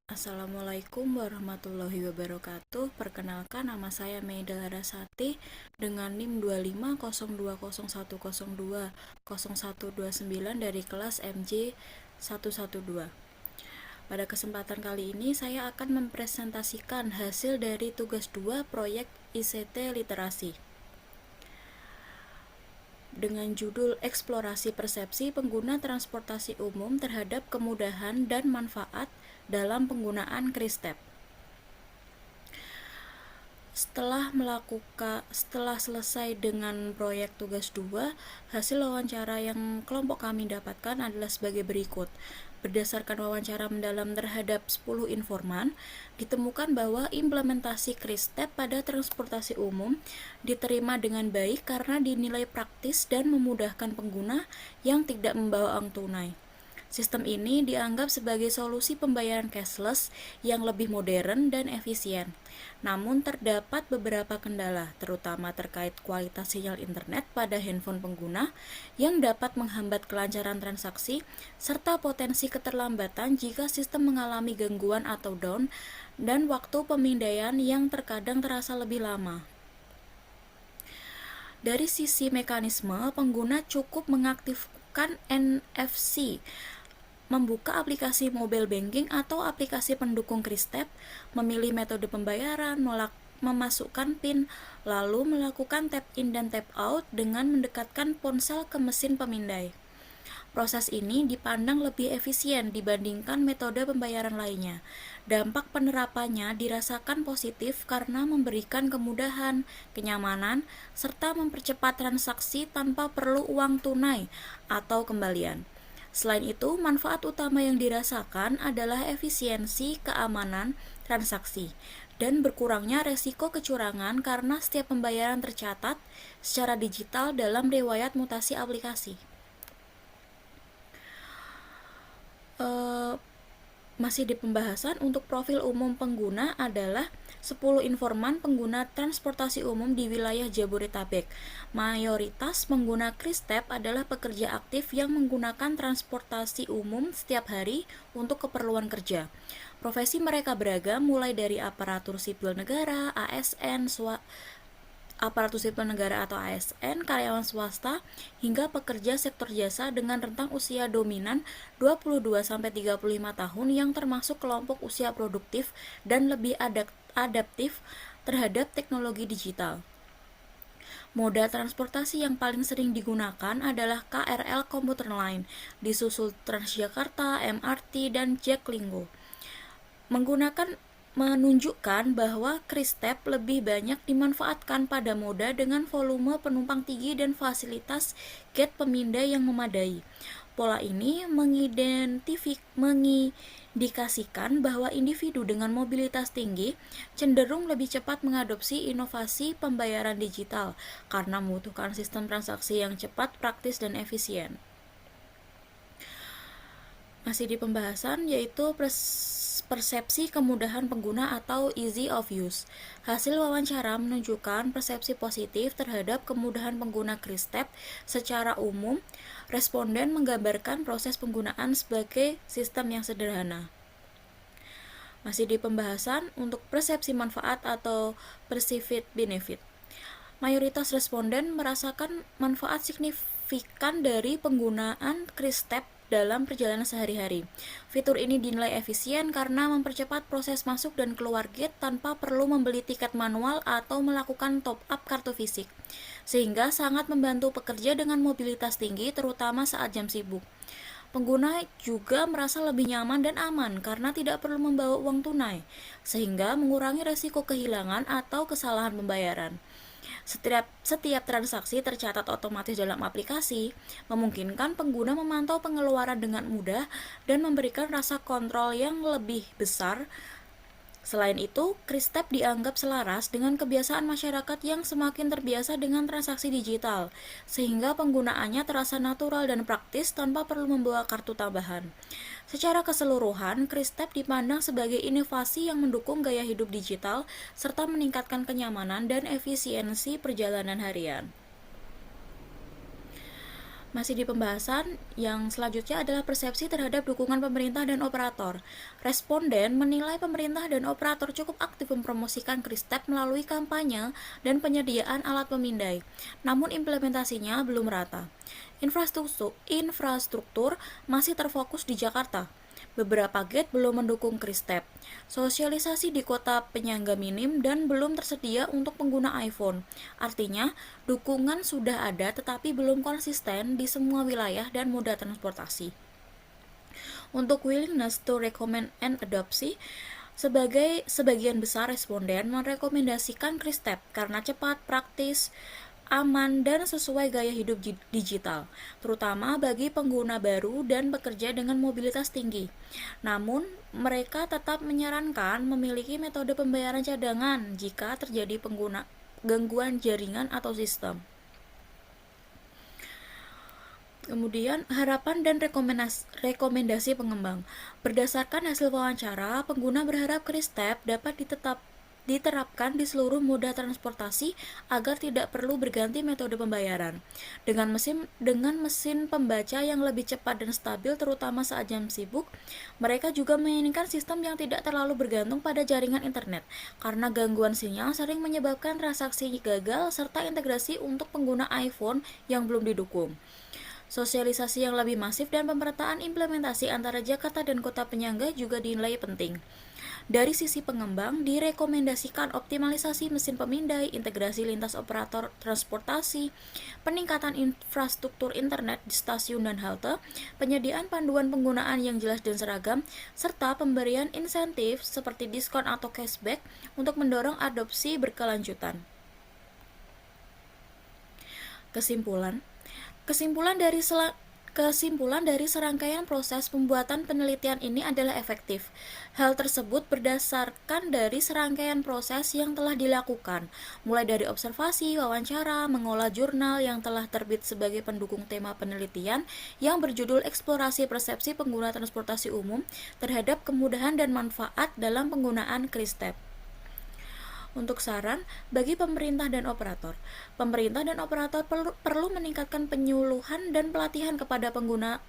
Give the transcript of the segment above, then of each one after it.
Assalamualaikum warahmatullahi wabarakatuh. Perkenalkan, nama saya Meida Larasati dengan NIM 250201020129 dari kelas MJ 112. Pada kesempatan kali ini saya akan mempresentasikan hasil dari tugas 2 proyek ICT Literasi dengan judul Eksplorasi Persepsi Pengguna Transportasi Umum terhadap Kemudahan dan Manfaat dalam Penggunaan KRISTEP. Setelah selesai dengan proyek tugas 2, hasil wawancara yang kelompok kami dapatkan adalah sebagai berikut. Berdasarkan wawancara mendalam terhadap 10 informan, ditemukan bahwa implementasi KRISTEP pada transportasi umum diterima dengan baik karena dinilai praktis dan memudahkan pengguna yang tidak membawa uang tunai. Sistem ini dianggap sebagai solusi pembayaran cashless yang lebih modern dan efisien. Namun terdapat beberapa kendala, terutama terkait kualitas sinyal internet pada handphone pengguna yang dapat menghambat kelancaran transaksi, serta potensi keterlambatan jika sistem mengalami gangguan atau down, dan waktu pemindaian yang terkadang terasa lebih lama. Dari sisi mekanisme, pengguna cukup mengaktifkan NFC, membuka aplikasi mobile banking atau aplikasi pendukung KRISTEP, memilih metode pembayaran, memasukkan PIN, lalu melakukan tap in dan tap out dengan mendekatkan ponsel ke mesin pemindai. Proses ini dipandang lebih efisien dibandingkan metode pembayaran lainnya. Dampak penerapannya dirasakan positif karena memberikan kemudahan, kenyamanan, serta mempercepat transaksi tanpa perlu uang tunai atau kembalian. Selain itu, manfaat utama yang dirasakan adalah efisiensi keamanan transaksi dan berkurangnya resiko kecurangan karena setiap pembayaran tercatat secara digital dalam riwayat mutasi aplikasi. Masih di pembahasan, untuk profil umum pengguna adalah 10 informan pengguna transportasi umum di wilayah Jabodetabek. Mayoritas pengguna KRISTEP adalah pekerja aktif yang menggunakan transportasi umum setiap hari untuk keperluan kerja. Profesi mereka beragam, mulai dari aparatur sipil negara, aparatur sipil negara atau ASN, karyawan swasta, hingga pekerja sektor jasa dengan rentang usia dominan 22-35 tahun yang termasuk kelompok usia produktif dan lebih adaptif terhadap teknologi digital. Moda transportasi yang paling sering digunakan adalah KRL Komuter Line, disusul Transjakarta, MRT, dan Jaklinggo. Menunjukkan bahwa KRISTEP lebih banyak dimanfaatkan pada moda dengan volume penumpang tinggi dan fasilitas gate pemindai yang memadai. Pola ini mengindikasikan bahwa individu dengan mobilitas tinggi cenderung lebih cepat mengadopsi inovasi pembayaran digital karena membutuhkan sistem transaksi yang cepat, praktis, dan efisien. Masih di pembahasan, yaitu persepsi kemudahan pengguna atau easy of use. Hasil wawancara menunjukkan persepsi positif terhadap kemudahan pengguna KRISTEP secara umum. Responden menggambarkan proses penggunaan sebagai sistem yang sederhana. Masih di pembahasan, untuk persepsi manfaat atau perceived benefit. Mayoritas responden merasakan manfaat signifikan dari penggunaan KRISTEP dalam perjalanan sehari-hari. Fitur ini dinilai efisien karena mempercepat proses masuk dan keluar gate tanpa perlu membeli tiket manual atau melakukan top-up kartu fisik, sehingga sangat membantu pekerja dengan mobilitas tinggi, terutama saat jam sibuk. Pengguna juga merasa lebih nyaman dan aman karena tidak perlu membawa uang tunai, sehingga mengurangi resiko kehilangan atau kesalahan pembayaran. Setiap transaksi tercatat otomatis dalam aplikasi, memungkinkan pengguna memantau pengeluaran dengan mudah dan memberikan rasa kontrol yang lebih besar. Selain itu, KRISTEP dianggap selaras dengan kebiasaan masyarakat yang semakin terbiasa dengan transaksi digital, sehingga penggunaannya terasa natural dan praktis tanpa perlu membawa kartu tambahan. Secara keseluruhan, KRISTEP dipandang sebagai inovasi yang mendukung gaya hidup digital serta meningkatkan kenyamanan dan efisiensi perjalanan harian. Masih di pembahasan, yang selanjutnya adalah persepsi terhadap dukungan pemerintah dan operator. Responden menilai pemerintah dan operator cukup aktif mempromosikan Kristep melalui kampanye dan penyediaan alat pemindai, namun implementasinya belum rata. Infrastruktur masih terfokus di Jakarta. Beberapa gate belum mendukung Kristep. Sosialisasi di kota penyangga minim dan belum tersedia untuk pengguna iPhone. Artinya, dukungan sudah ada tetapi belum konsisten di semua wilayah dan moda transportasi. Untuk willingness to recommend and adopsi, sebagian besar responden merekomendasikan Kristep karena cepat, praktis, aman, dan sesuai gaya hidup digital, terutama bagi pengguna baru dan bekerja dengan mobilitas tinggi. Namun, mereka tetap menyarankan memiliki metode pembayaran cadangan jika terjadi gangguan jaringan atau sistem. Kemudian, harapan dan rekomendasi pengembang. Berdasarkan hasil wawancara, pengguna berharap Kristep dapat diterapkan di seluruh moda transportasi agar tidak perlu berganti metode pembayaran. Dengan mesin pembaca yang lebih cepat dan stabil terutama saat jam sibuk, mereka juga menginginkan sistem yang tidak terlalu bergantung pada jaringan internet karena gangguan sinyal sering menyebabkan transaksi gagal serta integrasi untuk pengguna iPhone yang belum didukung. Sosialisasi yang lebih masif dan pemerataan implementasi antara Jakarta dan kota penyangga juga dinilai penting. Dari sisi pengembang, direkomendasikan optimalisasi mesin pemindai, integrasi lintas operator transportasi, peningkatan infrastruktur internet di stasiun dan halte, penyediaan panduan penggunaan yang jelas dan seragam, serta pemberian insentif seperti diskon atau cashback untuk mendorong adopsi berkelanjutan. Kesimpulan dari serangkaian proses pembuatan penelitian ini adalah efektif. Hal tersebut berdasarkan dari serangkaian proses yang telah dilakukan, mulai dari observasi, wawancara, mengolah jurnal yang telah terbit sebagai pendukung tema penelitian yang berjudul Eksplorasi Persepsi Pengguna Transportasi Umum terhadap Kemudahan dan Manfaat dalam Penggunaan Kristep. Untuk saran bagi pemerintah dan operator, perlu meningkatkan penyuluhan dan pelatihan kepada pengguna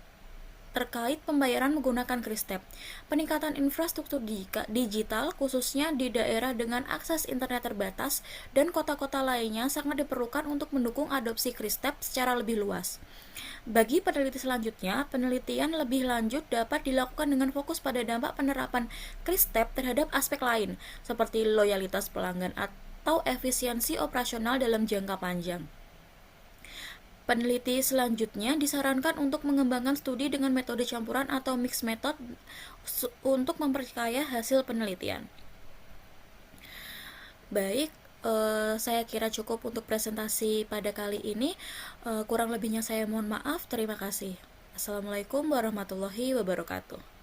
terkait pembayaran menggunakan Kristep. Peningkatan infrastruktur digital khususnya di daerah dengan akses internet terbatas dan kota-kota lainnya sangat diperlukan untuk mendukung adopsi Kristep secara lebih luas. Bagi peneliti selanjutnya, penelitian lebih lanjut dapat dilakukan dengan fokus pada dampak penerapan Kristep terhadap aspek lain, seperti loyalitas pelanggan atau efisiensi operasional dalam jangka panjang. Peneliti selanjutnya disarankan untuk mengembangkan studi dengan metode campuran atau mixed method untuk memperkaya hasil penelitian. Baik, saya kira cukup untuk presentasi pada kali ini. Kurang lebihnya saya mohon maaf. Terima kasih. Assalamualaikum warahmatullahi wabarakatuh.